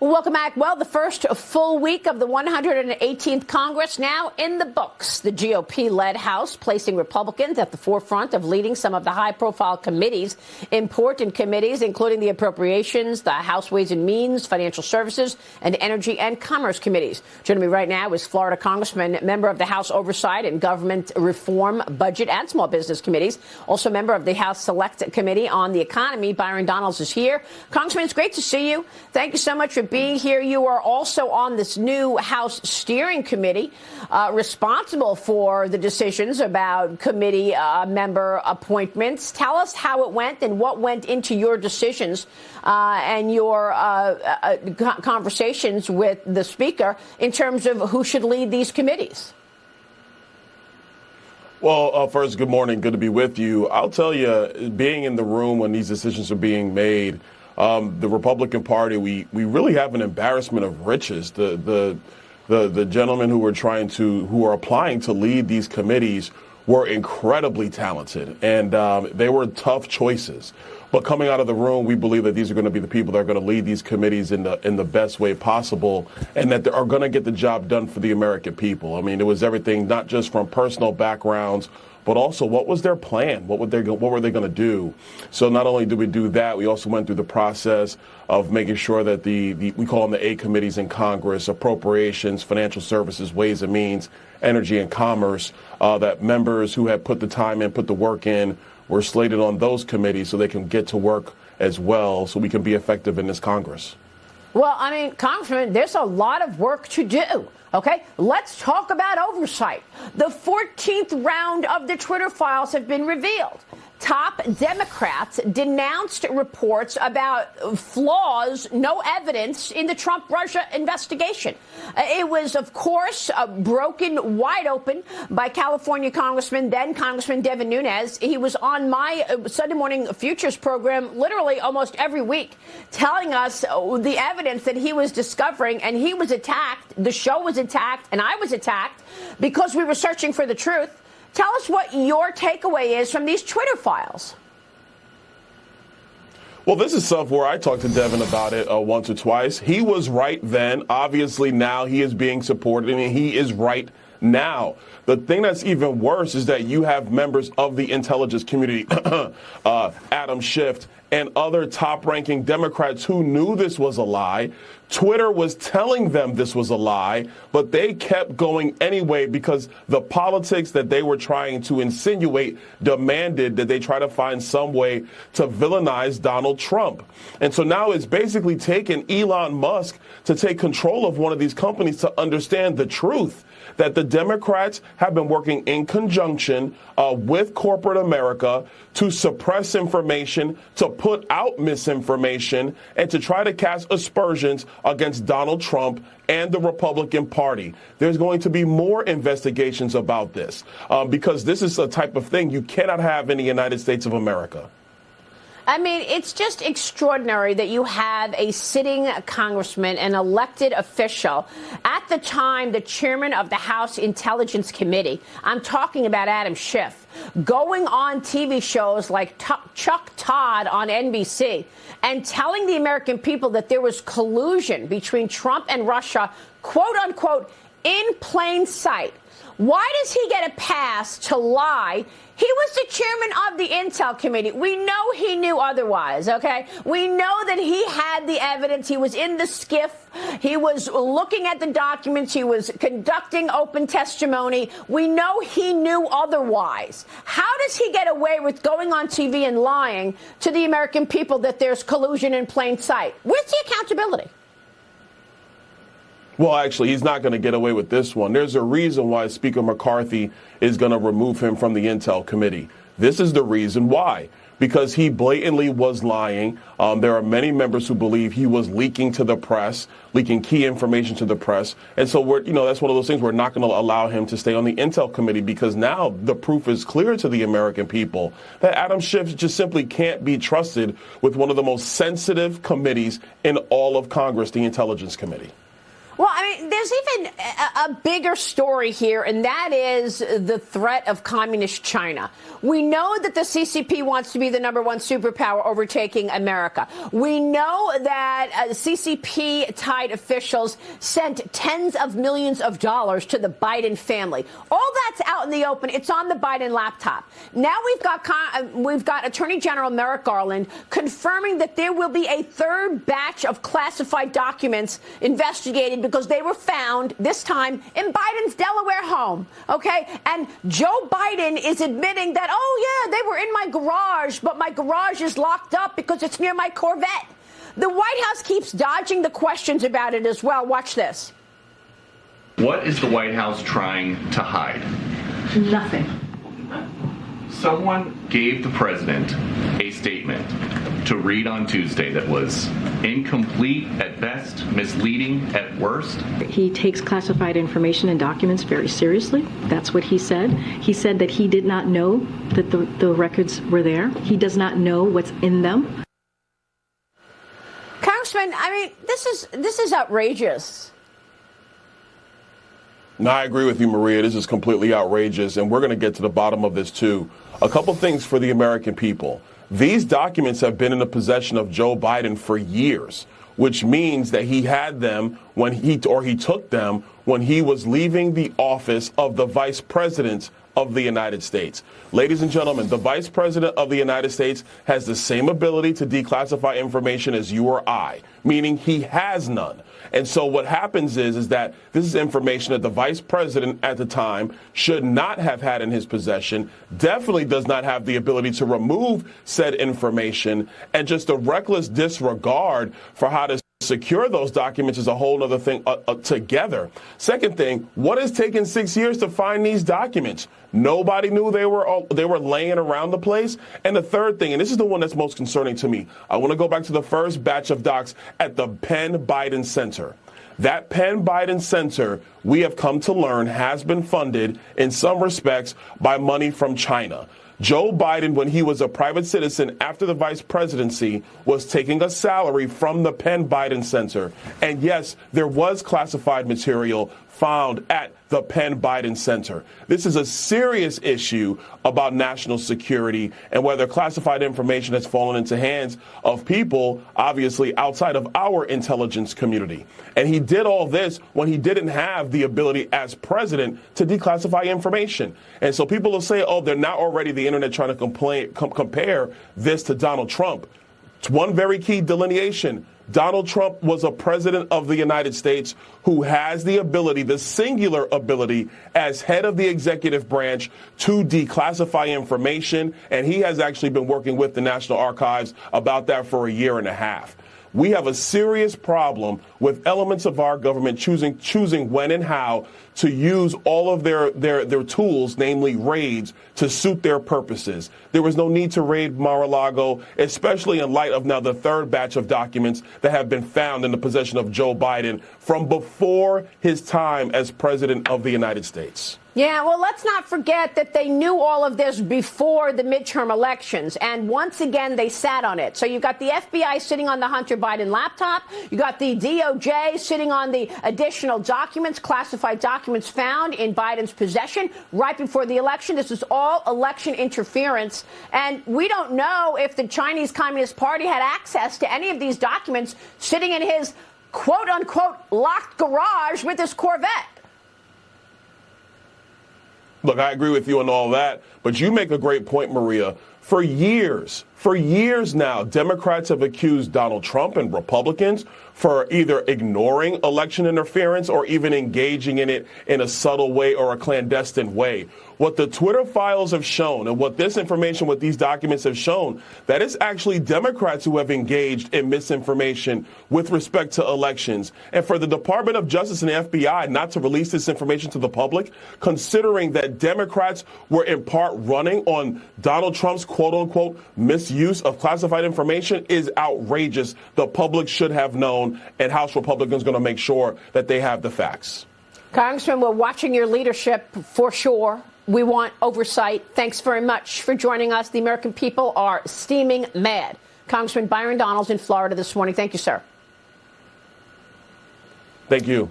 Welcome back. Well, the first full week of the 118th Congress now in the books. The GOP-led House placing Republicans at the forefront of leading some of the high-profile committees, important committees, including the Appropriations, the House Ways and Means, Financial Services, and Energy and Commerce committees. Joining me right now is Florida Congressman, member of the House Oversight and Government Reform, Budget, and Small Business Committees, also member of the House Select Committee on the Economy. Byron Donalds is here. Congressman, it's great to see you. Thank you so much for being here. You are also on this new House Steering Committee responsible for the decisions about committee member appointments. Tell us how it went and what went into your decisions and your conversations with the Speaker in terms of who should lead these committees. Well, first, good morning. Good to be with you. I'll tell you, being in the room when these decisions are being made, the Republican Party, we really have an embarrassment of riches. The gentlemen who are applying to lead these committees were incredibly talented, and they were tough choices. But coming out of the room, we believe that these are going to be the people that are going to lead these committees in the best way possible, and that they are going to get the job done for the American people. I mean, it was everything, not just from personal backgrounds, but also what was their plan? What were they going to do? So not only did we do that, we also went through the process of making sure that we call them the 8 committees in Congress: Appropriations, Financial Services, Ways and Means, Energy and Commerce, that members who had put the time in, put the work in, were slated on those committees so they can get to work as well, so we can be effective in this Congress. Well, I mean, Congressman, there's a lot of work to do. OK, let's talk about oversight. The 14th round of the Twitter files have been revealed. Top Democrats denounced reports about flaws, no evidence in the Trump-Russia investigation. It was, of course, broken wide open by California then Congressman Devin Nunes. He was on my Sunday Morning Futures program literally almost every week, telling us the evidence that he was discovering, and he was attacked. The show was attacked, and I was attacked because we were searching for the truth. Tell us what your takeaway is from these Twitter files. Well, this is stuff where I talked to Devin about it once or twice. He was right then. Obviously, now he is being supported, and he is right now. The thing that's even worse is that you have members of the intelligence community, Adam Schiff, and other top-ranking Democrats who knew this was a lie. Twitter was telling them this was a lie, but they kept going anyway because the politics that they were trying to insinuate demanded that they try to find some way to villainize Donald Trump. And so now it's basically taken Elon Musk to take control of one of these companies to understand the truth, that the Democrats have been working in conjunction with corporate America to suppress information, to put out misinformation, and to try to cast aspersions against Donald Trump and the Republican Party. There's going to be more investigations about this because this is a type of thing you cannot have in the United States of America. I mean, it's just extraordinary that you have a sitting congressman, an elected official, at the time the chairman of the House Intelligence Committee, I'm talking about Adam Schiff, going on TV shows like Chuck Todd on NBC and telling the American people that there was collusion between Trump and Russia, quote unquote, in plain sight. Why does he get a pass to lie? He was the chairman of the Intel Committee. We know he knew otherwise, OK? We know that he had the evidence. He was in the Schiff. He was looking at the documents. He was conducting open testimony. We know he knew otherwise. How does he get away with going on TV and lying to the American people that there's collusion in plain sight? Where's the accountability? Well, actually, he's not going to get away with this one. There's a reason why Speaker McCarthy is going to remove him from the Intel Committee. This is the reason why. Because he blatantly was lying. There are many members who believe he was leaking to the press, leaking key information to the press. And so that's one of those things we're not going to allow him to stay on the Intel Committee because now the proof is clear to the American people that Adam Schiff just simply can't be trusted with one of the most sensitive committees in all of Congress, the Intelligence Committee. Well, I mean, there's even a bigger story here, and that is the threat of communist China. We know that the CCP wants to be the #1 superpower overtaking America. We know that CCP-tied officials sent tens of millions of dollars to the Biden family. All that's out in the open. It's on the Biden laptop. Now we've got Attorney General Merrick Garland confirming that there will be a third batch of classified documents investigated because they were found, this time, in Biden's Delaware home, okay? And Joe Biden is admitting that, oh, yeah, they were in my garage, but my garage is locked up because it's near my Corvette. The White House keeps dodging the questions about it as well. Watch this. What is the White House trying to hide? Nothing. Someone gave the president a statement to read on Tuesday that was incomplete at best, misleading at worst. He takes classified information and documents very seriously. That's what he said. He said that he did not know that the records were there. He does not know what's in them. Congressman, I mean, this is outrageous. No, I agree with you, Maria. This is completely outrageous, and we're going to get to the bottom of this, too. A couple things for the American people. These documents have been in the possession of Joe Biden for years, which means that he had them when he took them when he was leaving the office of the vice president of the United States. Ladies and gentlemen, the vice president of the United States has the same ability to declassify information as you or I, meaning he has none. And so what happens is that this is information that the vice president at the time should not have had in his possession, definitely does not have the ability to remove said information, and just a reckless disregard for how to secure those documents is a whole other thing together. Second thing, what has taken 6 years to find these documents? Nobody knew they were laying around the place. And the third thing, and this is the one that's most concerning to me, I want to go back to the first batch of docs at the Penn Biden Center. That Penn Biden Center, we have come to learn, has been funded in some respects by money from China. Joe Biden, when he was a private citizen after the vice presidency, was taking a salary from the Penn Biden Center. And yes, there was classified material found at the Penn Biden Center. This is a serious issue about national security and whether classified information has fallen into hands of people, obviously, outside of our intelligence community. And he did all this when he didn't have the ability as president to declassify information. And so people will say, oh, they're not already the internet trying to compare this to Donald Trump. It's one very key delineation. Donald Trump was a president of the United States who has the ability, the singular ability, as head of the executive branch to declassify information. And he has actually been working with the National Archives about that for a year and a half. We have a serious problem with elements of our government choosing when and how to use all of their tools, namely raids, to suit their purposes. There was no need to raid Mar-a-Lago, especially in light of now the third batch of documents that have been found in the possession of Joe Biden from before his time as president of the United States. Yeah, well, let's not forget that they knew all of this before the midterm elections. And once again, they sat on it. So you got the FBI sitting on the Hunter Biden laptop. You got the DOJ sitting on the additional documents, classified documents found in Biden's possession right before the election. This is all election interference. And we don't know if the Chinese Communist Party had access to any of these documents sitting in his quote unquote locked garage with his Corvette. Look, I agree with you on all that, but you make a great point, Maria. For years now, Democrats have accused Donald Trump and Republicans for either ignoring election interference or even engaging in it in a subtle way or a clandestine way. What the Twitter files have shown and what this information, what these documents have shown, that it's actually Democrats who have engaged in misinformation with respect to elections. And for the Department of Justice and the FBI not to release this information to the public, considering that Democrats were in part running on Donald Trump's quote unquote misuse of classified information, is outrageous. The public should have known, and House Republicans are going to make sure that they have the facts. Congressman, we're watching your leadership for sure. We want oversight. Thanks very much for joining us. The American people are steaming mad. Congressman Byron Donalds in Florida this morning. Thank you, sir. Thank you.